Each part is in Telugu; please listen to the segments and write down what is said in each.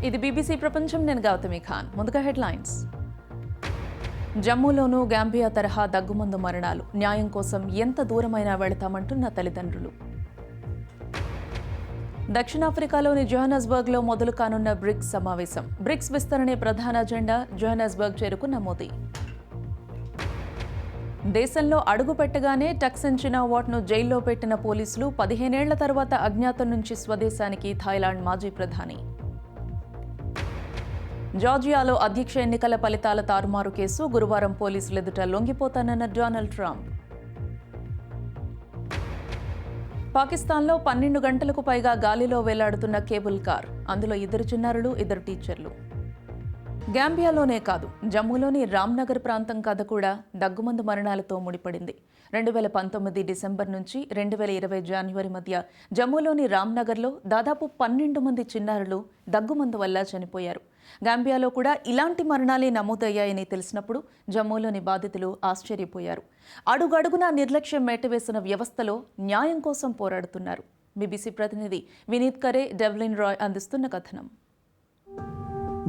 ఇది బీబీసీ ప్రపంచం. నేను గౌతమి ఖాన్. ముందుగా హెడ్లైన్స్. జమ్మూలోనూ గాంబియా తరహా దగ్గుమందు మరణాలు. న్యాయం కోసం ఎంత దూరమైనా వెళతామంటున్న తల్లిదండ్రులు. దక్షిణాఫ్రికాలోని జోహానస్బర్గ్లో మొదలు కానున్న బ్రిక్స్ సమావేశం. బ్రిక్స్ విస్తరణే ప్రధాన అజెండా. జోహానస్బర్గ్ చేరుకున్న మోదీ. దేశంలో అడుగు పెట్టగానే టక్సిన్ వాట్ను జైల్లో పెట్టిన పోలీసులు. 15 ఏళ్ల తర్వాత అజ్ఞాతం నుంచి స్వదేశానికి థాయిలాండ్ మాజీ ప్రధాని. జార్జియాలో అధ్యక్ష ఎన్నికల ఫలితాల తారుమారు కేసు. గురువారం పోలీసులు ఎదుట లొంగిపోతానన్న డొనాల్డ్ ట్రంప్. పాకిస్తాన్లో 12 గంటలకు పైగా గాలిలో వేలాడుతున్న కేబుల్ కార్. అందులో 2 చిన్నారులు, 2 టీచర్లు. గాంబియాలోనే కాదు, జమ్మూలోని రామ్నగర్ ప్రాంతం కథ కూడా దగ్గుమందు మరణాలతో ముడిపడింది. 2019 డిసెంబర్ నుంచి 2020 జనవరి మధ్య జమ్మూలోని రామ్నగర్లో దాదాపు 12 మంది చిన్నారులు దగ్గుమందు వల్ల చనిపోయారు. గాంబియాలో కూడా ఇలాంటి మరణాలే నమోదయ్యాయని తెలిసినప్పుడు జమ్మూలోని బాధితులు ఆశ్చర్యపోయారు. అడుగడుగునా నిర్లక్ష్యం మేటవేసిన వ్యవస్థలో న్యాయం కోసం పోరాడుతున్నారు. బీబీసీ ప్రతినిధి వినీత్ కరే, డెవ్లిన్ రాయ్ అందిస్తున్న కథనం.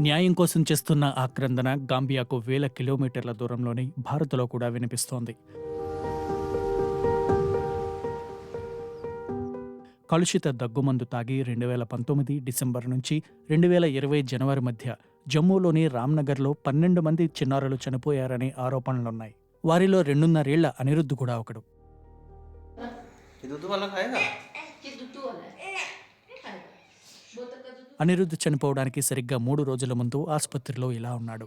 న్యాయం కోసం చేస్తున్న ఆక్రందన గాంబియాకు వేల కిలోమీటర్ల దూరంలోని భారత్లో కూడా వినిపిస్తోంది. కలుషిత దగ్గుమందు తాగి 2019 డిసెంబర్ నుంచి 2020 జనవరి మధ్య జమ్మూలోని రామ్నగర్లో 12 మంది చిన్నారులు చనిపోయారనే ఆరోపణలున్నాయి. వారిలో 2.5 ఏళ్ల అనిరుద్ధ్ కూడా ఒకడు. అనిరుద్ధ్ చనిపోవడానికి సరిగ్గా 3 రోజుల ముందు ఆసుపత్రిలో ఇలా ఉన్నాడు.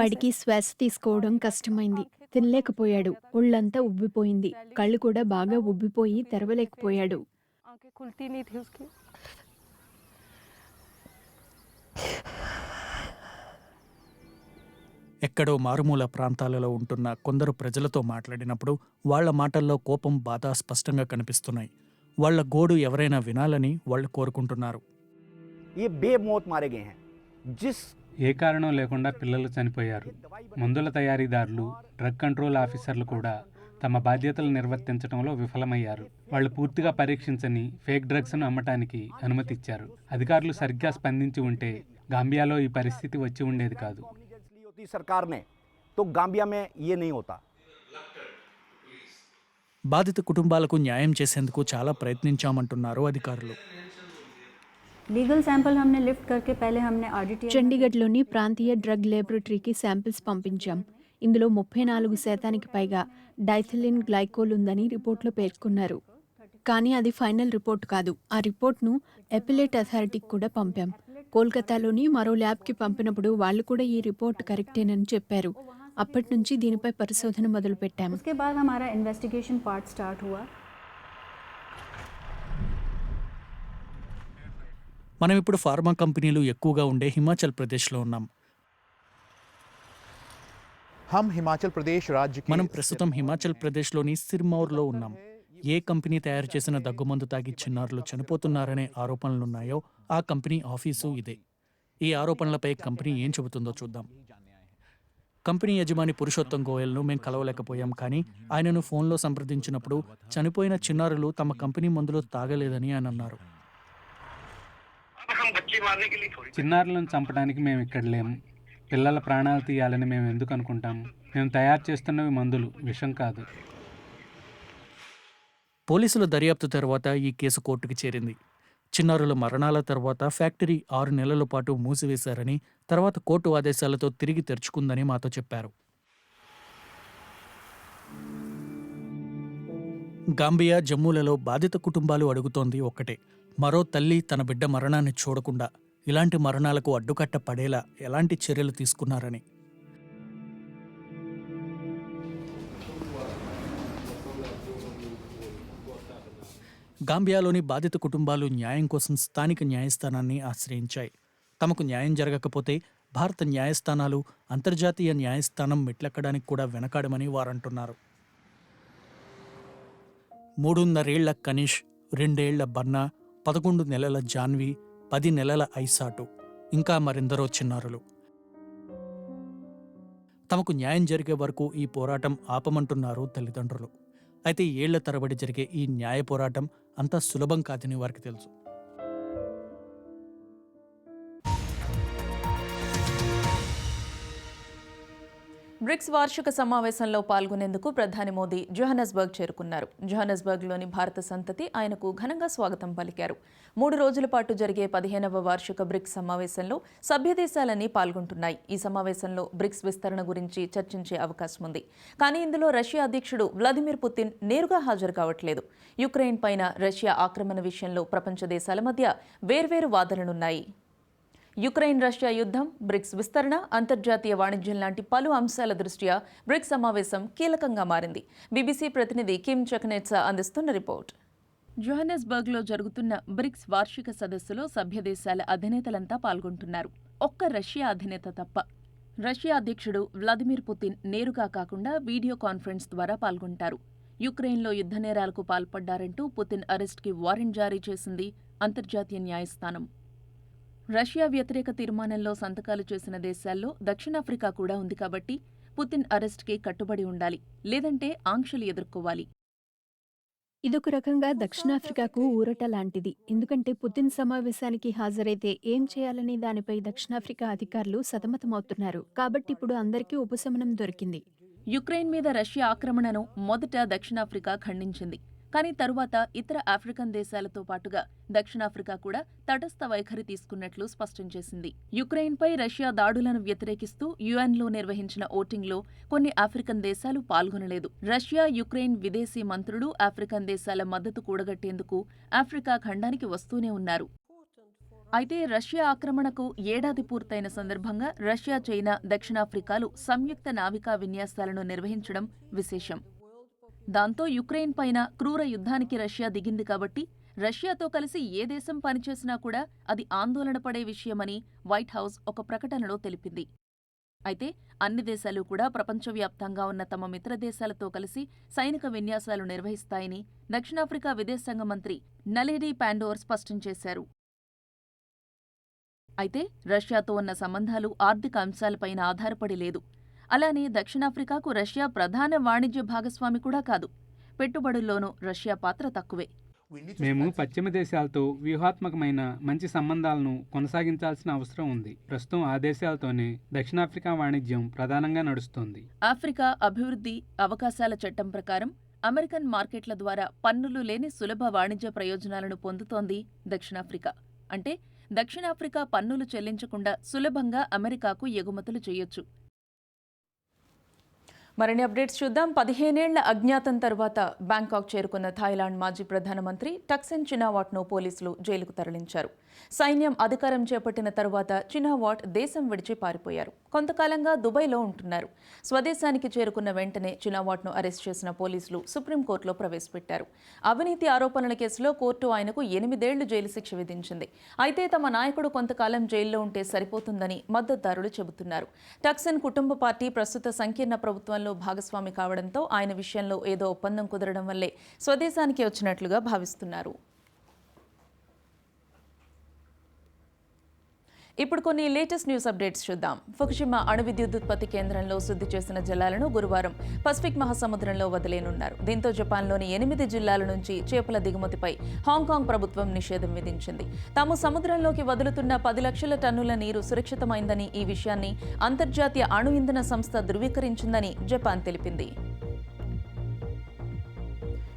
వాడికి శ్వాస తీసుకోవడం కష్టమైంది. తినలేకపోయాడు. ఒళ్ళంతా ఉబ్బిపోయింది. కళ్ళు కూడా బాగా ఉబ్బిపోయి తెరవలేకపోయాడు. ఎక్కడో మారుమూల ప్రాంతాలలో ఉంటున్న కొందరు ప్రజలతో మాట్లాడినప్పుడు వాళ్ల మాటల్లో కోపం, బాధ స్పష్టంగా కనిపిస్తున్నాయి. వాళ్ల గోడు ఎవరైనా వినాలని వాళ్ళు కోరుకుంటున్నారు. ఏ కారణం లేకుండా పిల్లలు చనిపోయారు. మందుల తయారీదారులు, డ్రగ్ కంట్రోల్ ఆఫీసర్లు కూడా తమ బాధ్యతలు నిర్వర్తించడంలో విఫలమయ్యారు. వాళ్ళు పూర్తిగా పరీక్షించని ఫేక్ డ్రగ్స్ను అమ్మటానికి అనుమతి ఇచ్చారు. అధికారులు సరిగ్గా స్పందించి ఉంటే గాంబియాలో ఈ పరిస్థితి వచ్చి ఉండేది కాదు. బాధిత కుటుంబాలకు న్యాయం చేసేందుకు చాలా ప్రయత్నించామంటున్నారు అధికారులు. लीगल सैंपल हमने लिफ्ट करके पहले हमने ऑडिट చండీగఢ్లోని ప్రాంతీయ డ్రగ్ ల్యాబొరేటరీకి శాంపిల్స్ పంపించాం. ఇందులో 34% పైగా డైథిలిన్ గ్లైకోల్ ఉందని రిపోర్ట్లో పేర్కొన్నారు. కానీ అది ఫైనల్ రిపోర్ట్ కాదు. ఆ రిపోర్ట్ను అపిలేట్ అథారిటీకి కూడా పంపాం. కోల్కతాలోని మరో ల్యాబ్కి పంపినప్పుడు వాళ్ళు కూడా ఈ రిపోర్ట్ కరెక్టేనని చెప్పారు. అప్పటి నుంచి దీనిపై పరిశోధన మొదలుపెట్టాం. उसके बाद हमारा इन्वेस्टिगेशन पार्ट स्टार्ट हुआ. మనం ఇప్పుడు ఫార్మా కంపెనీలు ఎక్కువగా ఉండే హిమాచల్ ప్రదేశ్లో ఉన్నాం. మనం ప్రస్తుతం హిమాచల్ ప్రదేశ్లోని సిర్మౌర్లో ఉన్నాం. ఏ కంపెనీ తయారు చేసిన దగ్గుమందు తాగి చిన్నారులు చనిపోతున్నారనే ఆరోపణలున్నాయో ఆ కంపెనీ ఆఫీసు ఇదే. ఈ ఆరోపణలపై కంపెనీ ఏం చెబుతుందో చూద్దాం. కంపెనీ యజమాని పురుషోత్తం గోయల్ను మేం కలవలేకపోయాం. కానీ ఆయనను ఫోన్లో సంప్రదించినప్పుడు చనిపోయిన చిన్నారులు తమ కంపెనీ మందులు తాగలేదని ఆయన అన్నారు. చిన్నారులను చంపడానికి మేము ఇక్కడ లేము. పిల్లల ప్రాణాలు తీయాలని మేము ఎందుకు అనుకుంటాము? మేము తయారు చేస్తున్నవి మందులు, విషం కాదు. పోలీసుల దర్యాప్తు తర్వాత ఈ కేసు కోర్టుకు చేరింది. చిన్నారుల మరణాల తర్వాత ఫ్యాక్టరీ 6 నెలల పాటు మూసివేశారని, తర్వాత కోర్టు ఆదేశాలతో తిరిగి తెరుచుకుందని మాతో చెప్పారు. గాంబియా, జమ్మూలలో బాధిత కుటుంబాలు అడుగుతోంది ఒక్కటే. మరో తల్లి తన బిడ్డ మరణాన్ని చూడకుండా ఇలాంటి మరణాలకు అడ్డుకట్ట పడేలా ఎలాంటి చర్యలు తీసుకున్నారని. గాంబియాలోని బాధిత కుటుంబాలు న్యాయం కోసం స్థానిక న్యాయస్థానాన్ని ఆశ్రయించాయి. తమకు న్యాయం జరగకపోతే భారత న్యాయస్థానాలు, అంతర్జాతీయ న్యాయస్థానం మెట్లెక్కడానికి కూడా వెనకాడమని వారంటున్నారు. 3.5 ఏళ్ల కనిష్, 2 ఏళ్ల బన్నా, 11 నెలల జాన్వి, 10 నెలల ఐసాటు, ఇంకా మరెందరో చిన్నారులు. తమకు న్యాయం జరిగే వరకు ఈ పోరాటం ఆపమంటున్నారు తల్లిదండ్రులు. అయితే ఏళ్ల తరబడి జరిగే ఈ న్యాయ పోరాటం అంత సులభం కాదని వారికి తెలుసు. బ్రిక్స్ వార్షిక సమావేశంలో పాల్గొనేందుకు ప్రధాని మోదీ జోహానస్బర్గ్ చేరుకున్నారు. జోహానస్బర్గ్లోని భారత సంతతి ఆయనకు ఘనంగా స్వాగతం పలికారు. 3 రోజుల పాటు జరిగే 15వ వార్షిక బ్రిక్స్ సమావేశంలో సభ్య దేశాలన్నీ పాల్గొంటున్నాయి. ఈ సమావేశంలో బ్రిక్స్ విస్తరణ గురించి చర్చించే అవకాశం ఉంది. కానీ ఇందులో రష్యా అధ్యక్షుడు వ్లాదిమిర్ పుతిన్ నేరుగా హాజరు కావట్లేదు. యుక్రెయిన్ పైన రష్యా ఆక్రమణ విషయంలో ప్రపంచ దేశాల మధ్య వేర్వేరు వాదనలున్నాయి. యుక్రెయిన్ రష్యా యుద్ధం, బ్రిక్స్ విస్తరణ, అంతర్జాతీయ వాణిజ్యం లాంటి పలు అంశాల దృష్ట్యా బ్రిక్స్ సమావేశం కీలకంగా మారింది. బీబీసీ ప్రతినిధి కిమ్ చక్నెట్సా అందిస్తున్న రిపోర్ట్. జోహానస్బర్గ్లో జరుగుతున్న బ్రిక్స్ వార్షిక సదస్సులో సభ్య దేశాల అధినేతలంతా పాల్గొంటున్నారు. ఒక్క రష్యా అధినేత తప్ప. రష్యా అధ్యక్షుడు వ్లాదిమిర్ పుతిన్ నేరుగా కాకుండా వీడియో కాన్ఫరెన్స్ ద్వారా పాల్గొంటారు. యుక్రెయిన్లో యుద్ధ నేరాలకు పాల్పడ్డారంటూ పుతిన్ అరెస్ట్కి వారెంట్ జారీ చేసింది అంతర్జాతీయ న్యాయస్థానం. రష్యా వ్యతిరేక తీర్మానంలో సంతకాలు చేసిన దేశాల్లో దక్షిణాఫ్రికా కూడా ఉంది కాబట్టి పుతిన్ అరెస్ట్కి కట్టుబడి ఉండాలి, లేదంటే ఆంక్షలు ఎదుర్కోవాలి. ఇదొక రకంగా దక్షిణాఫ్రికాకు ఊరట లాంటిది. ఎందుకంటే పుతిన్ సమావేశానికి హాజరైతే ఏం చేయాలనే దానిపై దక్షిణాఫ్రికా అధికారులు సతమతమవుతున్నారు. కాబట్టి ఇప్పుడు అందరికీ ఉపశమనం దొరికింది. యుక్రెయిన్ మీద రష్యా ఆక్రమణను మొదట దక్షిణాఫ్రికా ఖండించింది. కానీ తరువాత ఇతర ఆఫ్రికన్ దేశాలతో పాటుగా దక్షిణాఫ్రికా కూడా తటస్థ వైఖరి తీసుకున్నట్లు స్పష్టం చేసింది. యుక్రెయిన్పై రష్యా దాడులను వ్యతిరేకిస్తూ యుఎన్లో నిర్వహించిన ఓటింగ్లో కొన్ని ఆఫ్రికన్ దేశాలు పాల్గొనలేదు. రష్యా, యుక్రెయిన్ విదేశీ మంత్రులు ఆఫ్రికన్ దేశాల మద్దతు కూడగట్టేందుకు ఆఫ్రికా ఖండానికి వస్తూనే ఉన్నారు. అయితే రష్యా ఆక్రమణకు ఏడాది పూర్తయిన సందర్భంగా రష్యా, చైనా, దక్షిణాఫ్రికాలు సంయుక్త నావికా విన్యాసాలను నిర్వహించడం విశేషం. దాంతో యుక్రెయిన్ పైన క్రూర యుద్ధానికి రష్యా దిగింది కాబట్టి రష్యాతో కలిసి ఏ దేశం పనిచేసినా కూడా అది ఆందోళన పడే విషయమని వైట్ హౌస్ ఒక ప్రకటనలో తెలిపింది. అయితే అన్ని దేశాలు కూడా ప్రపంచవ్యాప్తంగా ఉన్న తమ మిత్ర దేశాలతో కలిసి సైనిక విన్యాసాలు నిర్వహిస్తాయని దక్షిణాఫ్రికా విదేశాంగ మంత్రి నలేడీ పాండోర్ స్పష్టం చేశారు. అయితే రష్యాతో ఉన్న సంబంధాలు ఆర్థిక అంశాలపైన ఆధారపడి లేదు. అలానే దక్షిణాఫ్రికాకు రష్యా ప్రధాన వాణిజ్య భాగస్వామి కూడా కాదు. పెట్టుబడుల్లోనూ రష్యా పాత్ర తక్కువే. మేము పశ్చిమ దేశాలతో వ్యూహాత్మకమైన మంచి సంబంధాలను కొనసాగించాల్సిన అవసరం ఉంది. ప్రస్తుతం ఆ దేశాలతోనే దక్షిణాఫ్రికా వాణిజ్యం ప్రధానంగా నడుస్తోంది. ఆఫ్రికా అభివృద్ధి అవకాశాల చట్టం ప్రకారం అమెరికన్ మార్కెట్ల ద్వారా పన్నులు లేని సులభ వాణిజ్య ప్రయోజనాలను పొందుతోంది దక్షిణాఫ్రికా. అంటే దక్షిణాఫ్రికా పన్నులు చెల్లించకుండా సులభంగా అమెరికాకు ఎగుమతులు చేయొచ్చు. మరిన్ని అప్డేట్స్ చూద్దాం. 15 ఏళ్ల అజ్ఞాతం తర్వాత బ్యాంకాక్ చేరుకున్న థాయిలాండ్ మాజీ ప్రధానమంత్రి టక్సిన్ చినావాట్ను పోలీసులు జైలుకు తరలించారు. సైన్యం అధికారం చేపట్టిన తరువాత చినావాట్ దేశం విడిచి పారిపోయారు. కొంతకాలంగా దుబాయ్లో ఉంటున్నారు. స్వదేశానికి చేరుకున్న వెంటనే చినావాట్ను అరెస్ట్ చేసిన పోలీసులు సుప్రీంకోర్టులో ప్రవేశపెట్టారు. అవినీతి ఆరోపణల కేసులో కోర్టు ఆయనకు 8 ఏళ్లు జైలు శిక్ష విధించింది. అయితే తమ నాయకుడు కొంతకాలం జైల్లో ఉంటే సరిపోతుందని మద్దతుదారులు చెబుతున్నారు. టక్సిన్ కుటుంబ పార్టీ ప్రస్తుత సంకీర్ణ ప్రభుత్వంలో భాగస్వామి కావడంతో ఆయన విషయంలో ఏదో ఒప్పందం కుదరడం వల్లే స్వదేశానికి వచ్చినట్లుగా భావిస్తున్నారు. ఇప్పుడు కొన్ని లేటెస్ట్ న్యూస్ అప్డేట్స్ చూద్దాం. ఫుకుషిమా అణు విద్యుత్ ఉత్పత్తి కేంద్రంలో శుద్ధి చేసిన జలాలను గురువారం పసిఫిక్ మహాసముద్రంలో వదిలేనున్నారు. దీంతో జపాన్లోని 8 జిల్లాల నుంచి చేపల దిగుమతిపై హాంకాంగ్ ప్రభుత్వం నిషేధం విధించింది. తాము సముద్రంలోకి వదులుతున్న 10 లక్షల టన్నుల నీరు సురక్షితమైందని, ఈ విషయాన్ని అంతర్జాతీయ అణు ఇంధన సంస్థ ధృవీకరించిందని జపాన్ తెలిపింది.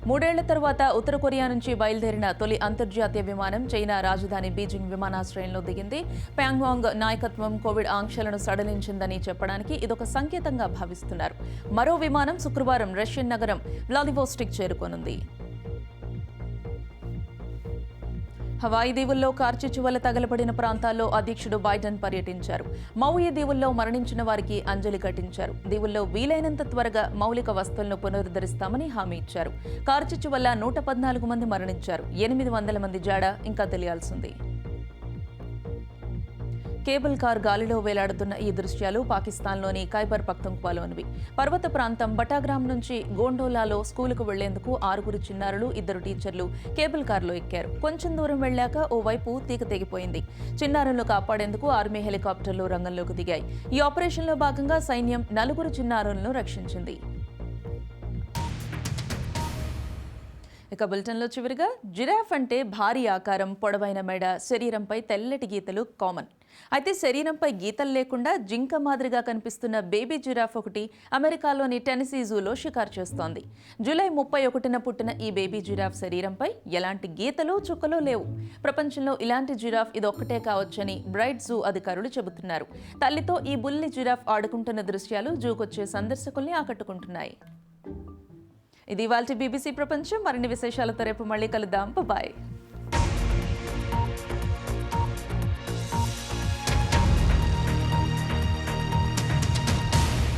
3 ఏళ్ల తర్వాత ఉత్తర కొరియా నుంచి బయలుదేరిన తొలి అంతర్జాతీయ విమానం చైనా రాజధాని బీజింగ్ విమానాశ్రయంలో దిగింది. ప్యాంగాంగ్ నాయకత్వం కోవిడ్ ఆంక్షలను సడలించిందని చెప్పడానికి ఇదొక సంకేతంగా భావిస్తున్నారు. మరో విమానం శుక్రవారం రష్యన్ నగరం వ్లాదివోస్టిక్ చేరుకోనుంది. హవాయి దీవుల్లో కార్చిచ్చు వల్ల తగలబడిన ప్రాంతాల్లో అధ్యక్షుడు బైడెన్ పర్యటించారు. మౌయి దీవుల్లో మరణించిన వారికి అంజలి ఘటించారు. దీవుల్లో వీలైనంత త్వరగా మౌలిక వస్తువులను పునరుద్ధరిస్తామని హామీ ఇచ్చారు. కార్చిచ్చు వల్ల 114 మంది మరణించారు. 800 మంది జాడ ఇంకా తెలియాల్సింది. కేబుల్ కార్ గాలిలో వేలాడుతున్న ఈ దృశ్యాలు పాకిస్తాన్లోని ఖైబర్ పఖ్తుంఖ్వాలోనివి. పర్వత ప్రాంతం బటాగ్రామ్ నుంచి గోండోలాలో స్కూలుకు వెళ్లేందుకు 6 చిన్నారులు, 2 టీచర్లు కేబుల్ కారులో ఎక్కారు. కొంచెం దూరం వెళ్లాక ఓవైపు తీగ తెగిపోయింది. చిన్నారులను కాపాడేందుకు ఆర్మీ హెలికాప్టర్లు రంగంలోకి దిగాయి. ఈ ఆపరేషన్లో భాగంగా సైన్యం 4 చిన్నారులను రక్షించింది. ఇక బులెటిన్లో చివరిగా జిరాఫ్ అంటే భారీ ఆకారం, పొడవైన మెడ, శరీరంపై తెల్లటి గీతలు కామన్. అయితే శరీరంపై గీతలు లేకుండా జింక మాదిరిగా కనిపిస్తున్న బేబీ జిరాఫ్ ఒకటి అమెరికాలోని టెనసీ జూలో షికారు చేస్తోంది. జూలై 31న పుట్టిన ఈ బేబీ జిరాఫ్ శరీరంపై ఎలాంటి గీతలు, చుక్కలు లేవు. ప్రపంచంలో ఇలాంటి జిరాఫ్ ఇదొక్కటే కావచ్చని బ్రైట్ జూ అధికారులు చెబుతున్నారు. తల్లితో ఈ బుల్లి జిరాఫ్ ఆడుకుంటున్న దృశ్యాలు జూకొచ్చే సందర్శకుల్ని ఆకట్టుకుంటున్నాయి. ఇది ఇవాల్టి BBC ప్రపంచం. మరిన్ని విశేషాలతో రేపు మళ్ళీ కలుద్దాం. బాయ్.